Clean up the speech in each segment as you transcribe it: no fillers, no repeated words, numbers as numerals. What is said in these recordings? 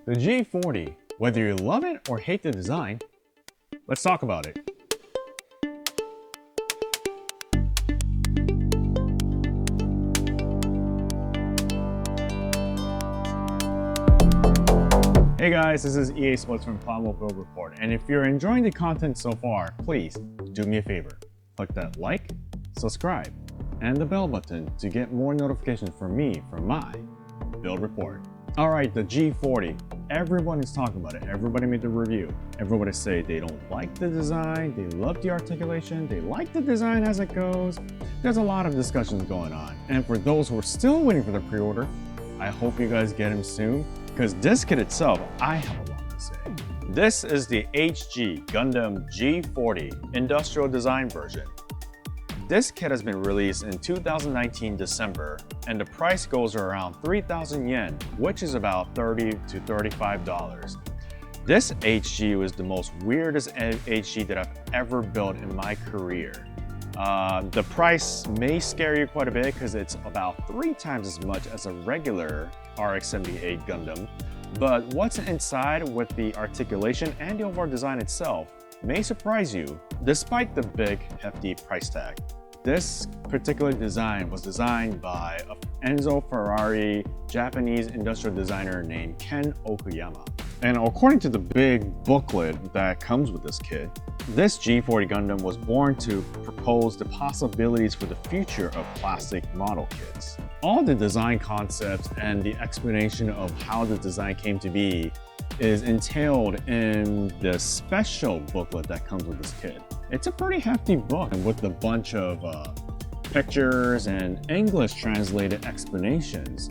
The G40, whether you love it or hate the design, let's talk about it. Hey guys, this is EA Sports from Plamo Build Report, and if you're enjoying the content so far, please do me a favor. Click that like, subscribe, and the bell button to get more notifications from me for my build report. Alright, the G40. Everyone is talking about it. Everybody made the review. Everybody say they don't like the design, they love the articulation, they like the design as it goes. There's a lot of discussions going on. And for those who are still waiting for the pre-order, I hope you guys get them soon, because this kit itself, I have a lot to say. This is the HG Gundam G40 Industrial Design version. This kit has been released in 2019 December, and the price goes around 3,000 yen, which is about $30 to $35. This HG was the most weirdest HG that I've ever built in my career. The price may scare you quite a bit because it's about 3 times as much as a regular RX-78 Gundam, but what's inside with the articulation and the overall design itself may surprise you, despite the big, hefty price tag. This particular design was designed by an Enzo Ferrari Japanese industrial designer named Ken Okuyama. And according to the big booklet that comes with this kit, this G40 Gundam was born to propose the possibilities for the future of plastic model kits. All the design concepts and the explanation of how the design came to be is entailed in the special booklet that comes with this kit. It's a pretty hefty book with a bunch of pictures and English translated explanations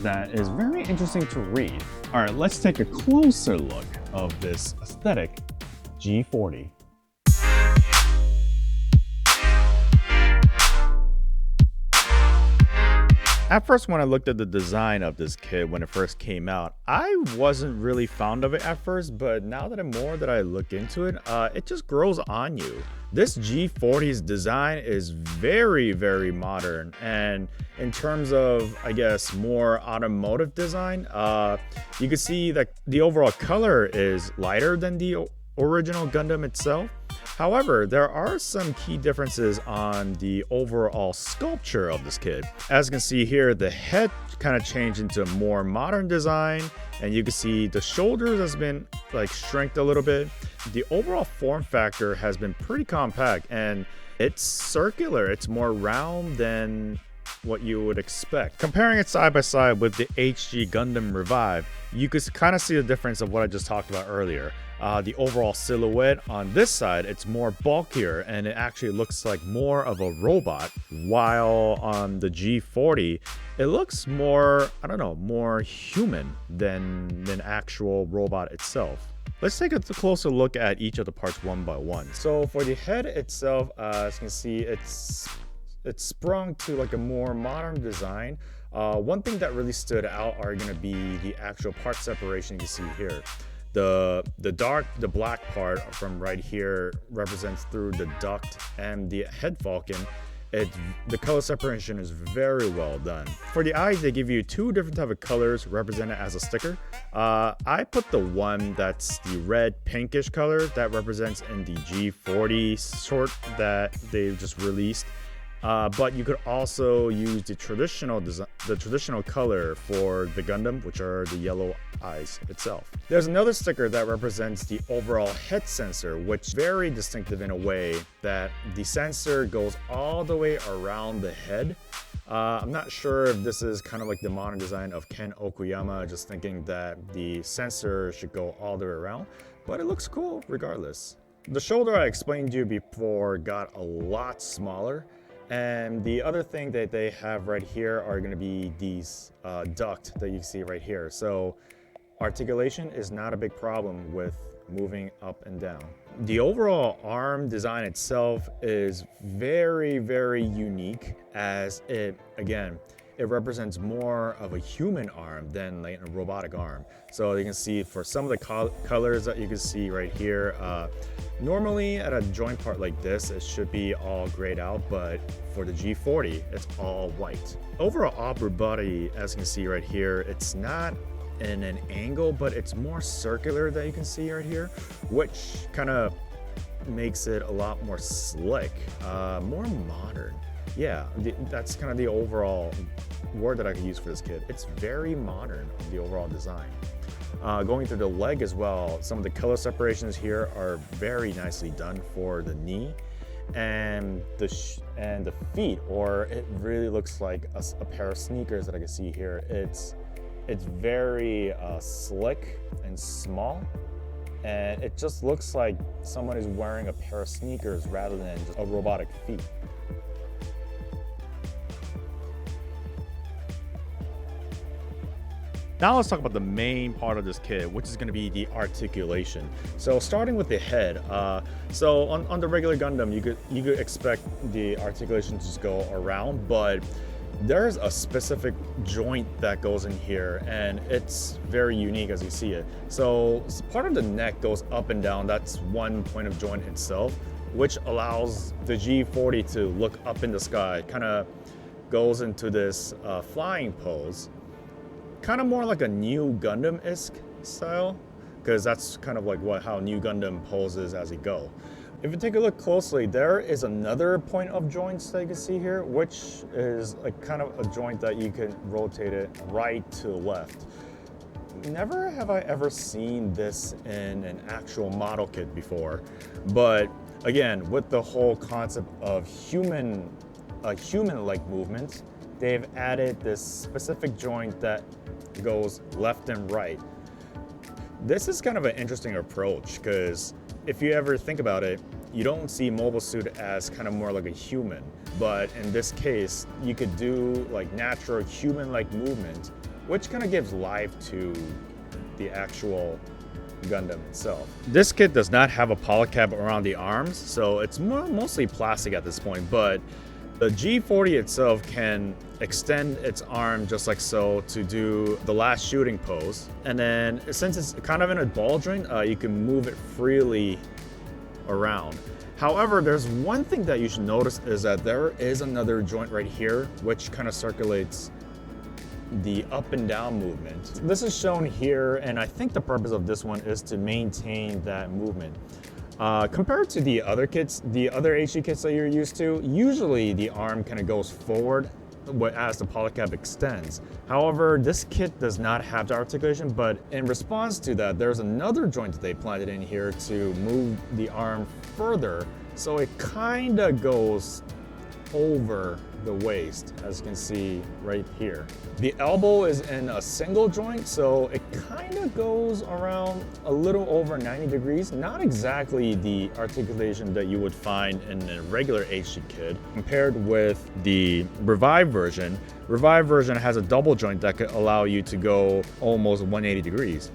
that is very interesting to read. All right, let's take a closer look of this aesthetic G40. At first, when I looked at the design of this kit when it first came out, I wasn't really fond of it at first, but now that I look into it, it just grows on you. This G40's design is very, very modern, and in terms of, I guess, more automotive design, you can see that the overall color is lighter than the original Gundam itself. However, there are some key differences on the overall sculpture of this kit. As you can see here, the head kind of changed into a more modern design, and you can see the shoulders has been shrinked a little bit. The overall form factor has been pretty compact, and it's circular. It's more round than what you would expect. Comparing it side by side with the HG Gundam Revive, you could kind of see the difference of what I just talked about earlier. The overall silhouette on this side, it's more bulkier and it actually looks like more of a robot, while on the G40 it looks more, I don't know, more human than actual robot itself. Let's take a closer look at each of the parts one by one. So for the head itself, as you can see, it's sprung to a more modern design. One thing that really stood out are going to be the actual part separation you see here. The black part from right here represents through the duct, and the head falcon, the color separation is very well done. For the eyes, they give you 2 different type of colors represented as a sticker. I put the one that's the red pinkish color that represents in the G40 sort that they just released. But you could also use the traditional color for the Gundam, which are the yellow eyes itself. There's another sticker that represents the overall head sensor, which is very distinctive in a way that the sensor goes all the way around the head. I'm not sure if this is kind of like the modern design of Ken Okuyama, just thinking that the sensor should go all the way around, but it looks cool regardless. The shoulder I explained to you before got a lot smaller. And the other thing that they have right here are going to be these duct that you see right here. So articulation is not a big problem with moving up and down. The overall arm design itself is very, very unique, as it represents more of a human arm than a robotic arm. So you can see for some of the colors that you can see right here, normally at a joint part like this, it should be all grayed out, but for the G40, it's all white. Overall upper body, as you can see right here, it's not in an angle, but it's more circular that you can see right here, which kind of makes it a lot more slick, more modern. Yeah, that's kind of the overall word that I could use for this kit. It's very modern, the overall design. Going through the leg as well, some of the color separations here are very nicely done for the knee and the feet, or it really looks like a pair of sneakers that I can see here. It's very slick and small, and it just looks like someone is wearing a pair of sneakers rather than just a robotic feet. Now let's talk about the main part of this kit, which is going to be the articulation. So starting with the head, so on the regular Gundam, you could expect the articulation to just go around, but there's a specific joint that goes in here, and it's very unique as you see it. So part of the neck goes up and down. That's one point of joint itself, which allows the G40 to look up in the sky. Kind of goes into this flying pose. Kind of more like a New Gundam-esque style, because that's kind of like how New Gundam poses as it go. If you take a look closely, there is another point of joints that you can see here, which is a kind of a joint that you can rotate it right to left. Never have I ever seen this in an actual model kit before, but again, with the whole concept of human-like movements, they've added this specific joint that goes left and right. This is kind of an interesting approach, because if you ever think about it, you don't see Mobile Suit as kind of more like a human, but in this case, you could do like natural human-like movement, which kind of gives life to the actual Gundam itself. This kit does not have a polycap around the arms, so it's mostly plastic at this point, but the G40 itself can extend its arm just like so to do the last shooting pose. And then since it's kind of in a ball joint, you can move it freely around. However, there's one thing that you should notice is that there is another joint right here, which kind of circulates the up and down movement. This is shown here, and I think the purpose of this one is to maintain that movement. Compared to the other kits, the other HD kits that you're used to, usually the arm kind of goes forward as the polycap extends. However, this kit does not have the articulation, but in response to that, there's another joint that they planted in here to move the arm further, so it kind of goes over the waist, as you can see right here. The elbow is in a single joint, so it kind of goes around a little over 90 degrees. Not exactly the articulation that you would find in a regular HD kit. Compared with the Revive version has a double joint that could allow you to go almost 180 degrees.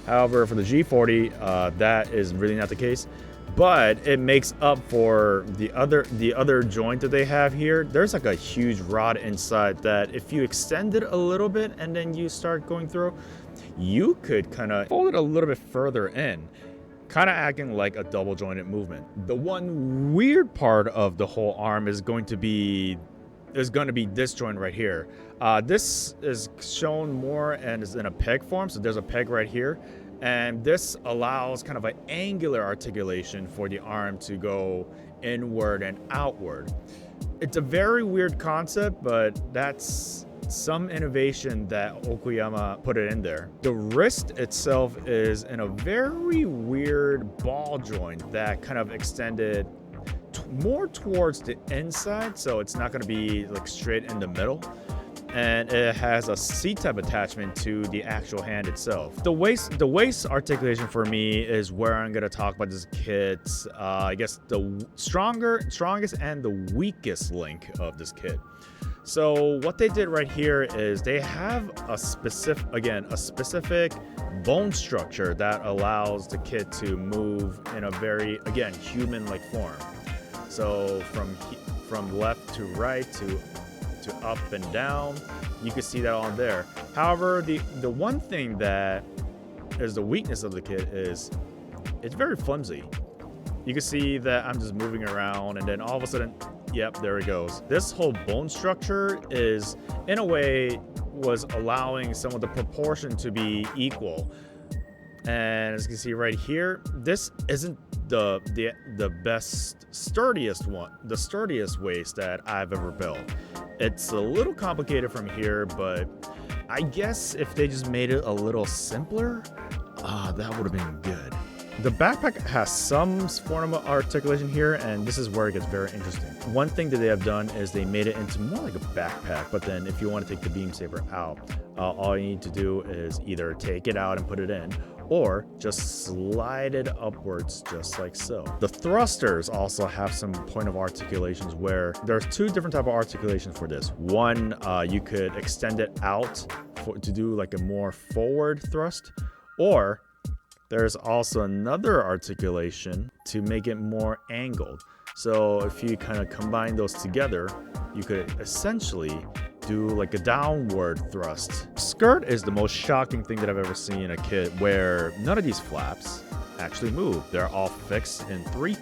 However, for the G40, that is really not the case. But it makes up for the other joint that they have here. There's like a huge rod inside that if you extend it a little bit and then you start going through, you could kind of fold it a little bit further in, kind of acting like a double jointed movement. The one weird part of the whole arm is going to be this joint right here. This is shown more and is in a peg form, so there's a peg right here. And this allows kind of an angular articulation for the arm to go inward and outward. It's a very weird concept, but that's some innovation that Okuyama put it in there. The wrist itself is in a very weird ball joint that kind of extended more towards the inside, so it's not going to be like straight in the middle. And it has a C-type attachment to the actual hand itself. The waist articulation for me is where I'm gonna talk about this kit's, I guess the strongest and the weakest link of this kit. So what they did right here is they have a specific bone structure that allows the kit to move in a very, again, human-like form. So from left to right to up and down, you can see that on there. However, the one thing that is the weakness of the kit is it's very flimsy. You can see that I'm just moving around and then all of a sudden, yep, there it goes. This whole bone structure is in a way was allowing some of the proportion to be equal. And as you can see right here, this isn't the best sturdiest waist that I've ever built. It's a little complicated from here, but I guess if they just made it a little simpler, that would have been good. The backpack has some form of articulation here, and this is where it gets very interesting. One thing that they have done is they made it into more like a backpack, but then if you want to take the beam saber out, all you need to do is either take it out and put it in, or just slide it upwards just like so. The thrusters also have some point of articulations where there's two different type of articulations for this. One, you could extend it out to do like a more forward thrust, or there's also another articulation to make it more angled. So if you kind of combine those together, you could essentially do like a downward thrust. Skirt is the most shocking thing that I've ever seen in a kit, where none of these flaps actually move. They're all fixed in three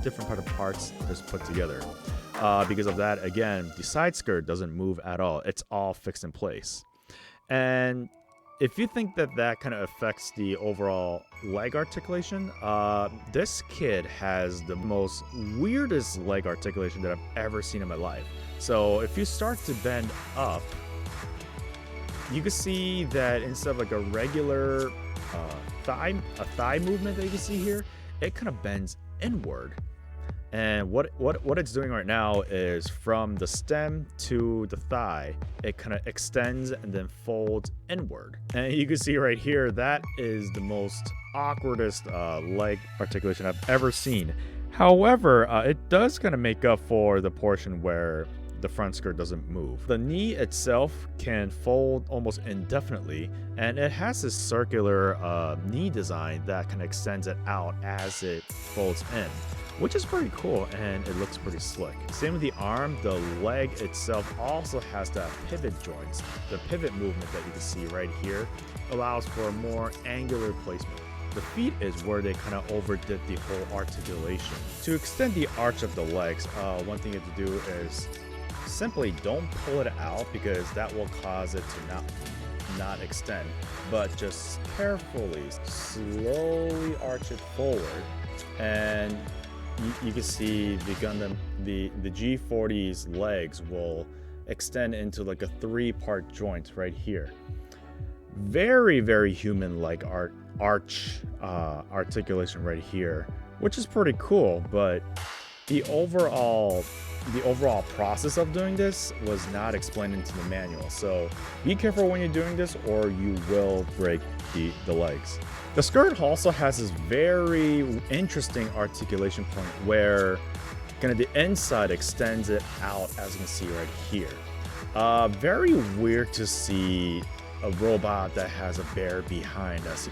different kind of parts just put together. Because of that, again, the side skirt doesn't move at all. It's all fixed in place. And if you think that kind of affects the overall leg articulation, this kid has the most weirdest leg articulation that I've ever seen in my life. So if you start to bend up, you can see that instead of like a regular thigh movement that you can see here, it kind of bends inward. And what it's doing right now is from the stem to the thigh, it kind of extends and then folds inward. And you can see right here, that is the most awkwardest leg articulation I've ever seen. However, it does kind of make up for the portion where the front skirt doesn't move. The knee itself can fold almost indefinitely, and it has this circular knee design that kind of extends it out as it folds in, which is pretty cool, and it looks pretty slick. Same with the arm. The leg itself also has that pivot joints. The pivot movement that you can see right here allows for a more angular placement. The feet is where they kind of overdid the whole articulation. To extend the arch of the legs, one thing you have to do is simply don't pull it out, because that will cause it to not extend, but just carefully, slowly arch it forward, and you can see the Gundam, the G40's legs will extend into like a 3-part joint right here. Very, very human-like arch articulation right here, which is pretty cool, but the overall process of doing this was not explained into the manual. So be careful when you're doing this, or you will break the legs. The skirt also has this very interesting articulation point where kind of the inside extends it out, as you can see right here. Very weird to see a robot that has a bear behind us,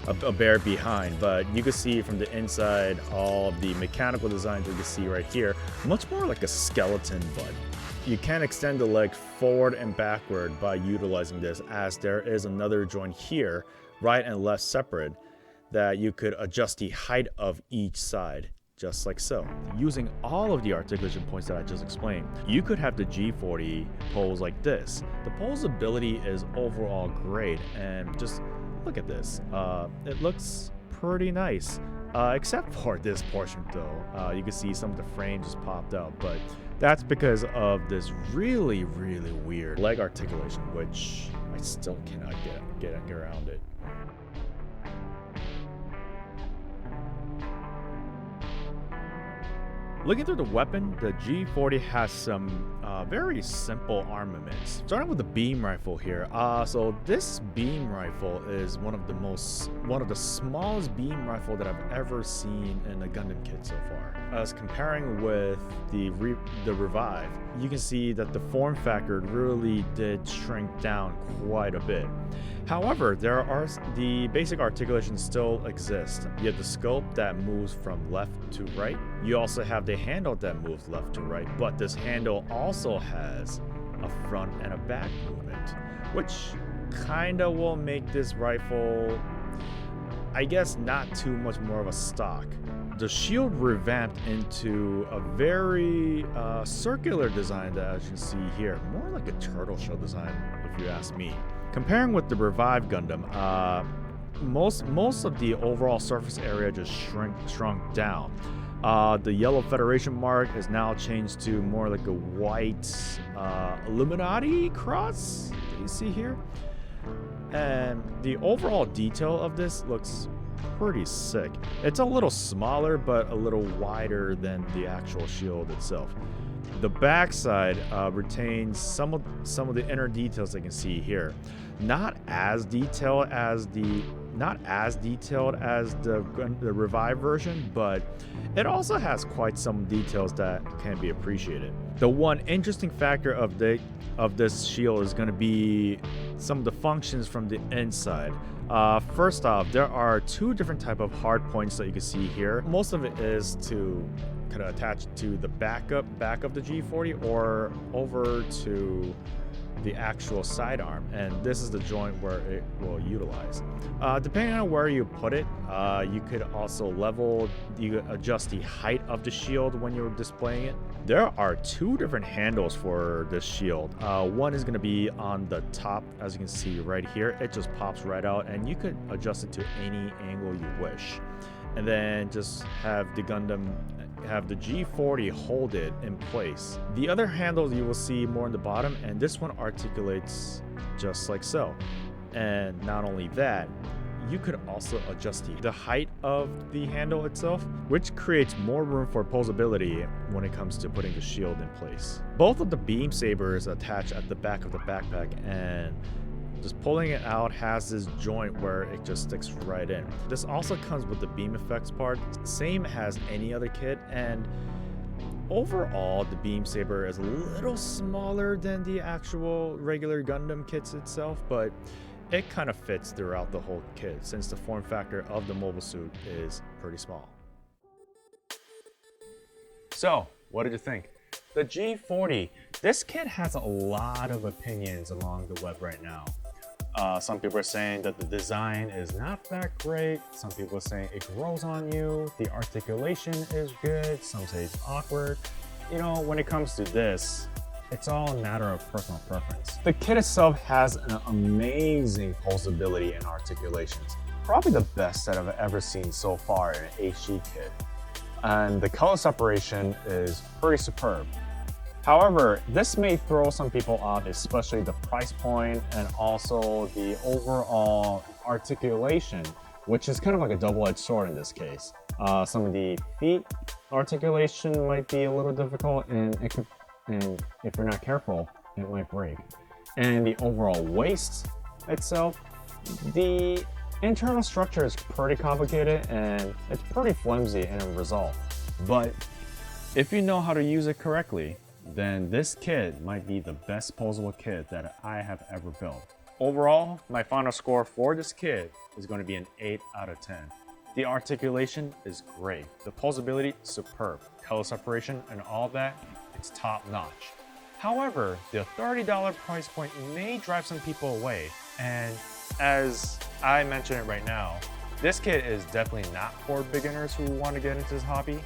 a bear behind, but you can see from the inside all of the mechanical designs that you can see right here, much more like a skeleton butt. You can extend the leg forward and backward by utilizing this, as there is another joint here, right and left separate, that you could adjust the height of each side, just like so. Using all of the articulation points that I just explained, you could have the G40 pose like this. The posability is overall great, and just look at this. It looks pretty nice, except for this portion though. You can see some of the frame just popped out, but that's because of this really, really weird leg articulation, which I still cannot get around it. Looking through the weapon, the G40 has some very simple armaments. Starting with the beam rifle here. So this beam rifle is one of the smallest beam rifle that I've ever seen in a Gundam kit so far. As comparing with the Revive, you can see that the form factor really did shrink down quite a bit. However, the basic articulations still exist. You have the scope that moves from left to right. You also have the handle that moves left to right, but this handle also has a front and a back movement, which kinda will make this rifle, I guess, not too much more of a stock. the shield revamped into a very circular design that, as you can see here, more like a turtle shell design if you ask me. Comparing with the revived Gundam, most of the overall surface area just shrunk down. The yellow Federation mark is now changed to more like a white Illuminati cross that you see here. And the overall detail of this looks pretty sick. It's a little smaller but a little wider than the actual shield itself. The backside retains some of the inner details that you can see here. Not as detailed as the revived version, but it also has quite some details that can be appreciated. The one interesting factor of this shield is going to be some of the functions from the inside. First off, there are two different type of hard points that you can see here. Most of it is to kind of attach to the back of the G40 or over to the actual sidearm, and this is the joint where it will utilize. Depending on where you put it, you could also adjust the height of the shield when you're displaying it. There are two different handles for this shield. One is going to be on the top, as you can see right here. It just pops right out, and you could adjust it to any angle you wish. And then just have the G40 hold it in place. The other handles you will see more in the bottom, and this one articulates just like so. And not only that, you could also adjust the height of the handle itself, which creates more room for posability when it comes to putting the shield in place. Both of the beam sabers attach at the back of the backpack, and just pulling it out has this joint where it just sticks right in. This also comes with the beam effects part, same as any other kit, and overall the beam saber is a little smaller than the actual regular Gundam kits itself, but it kind of fits throughout the whole kit since the form factor of the mobile suit is pretty small. So, what did you think? The G40, this kit has a lot of opinions along the web right now. Some people are saying that the design is not that great. Some people are saying it grows on you. The articulation is good. Some say it's awkward. You know, when it comes to this, it's all a matter of personal preference. The kit itself has an amazing posability and articulations. Probably the best that I've ever seen so far in an HG kit. And the color separation is pretty superb. However, this may throw some people off, especially the price point and also the overall articulation, which is kind of like a double-edged sword in this case. Some of the feet articulation might be a little difficult, and if you're not careful, it might break. And the overall waist itself, the internal structure is pretty complicated and it's pretty flimsy in a result. But if you know how to use it correctly, then this kit might be the best posable kit that I have ever built. Overall, my final score for this kit is going to be an 8 out of 10. The articulation is great. The posability, superb. Color separation and all that, it's top notch. However, the $30 price point may drive some people away. And as I mention it right now, this kit is definitely not for beginners who want to get into this hobby.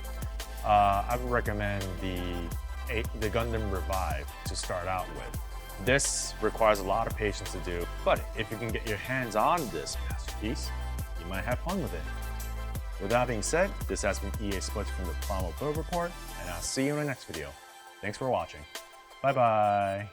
I would recommend the Gundam Revive to start out with. This requires a lot of patience to do, but if you can get your hands on this masterpiece, you might have fun with it. With that being said, this has been EA Splits from the Plamo Build Report, and I'll see you in the next video. Thanks for watching. Bye bye.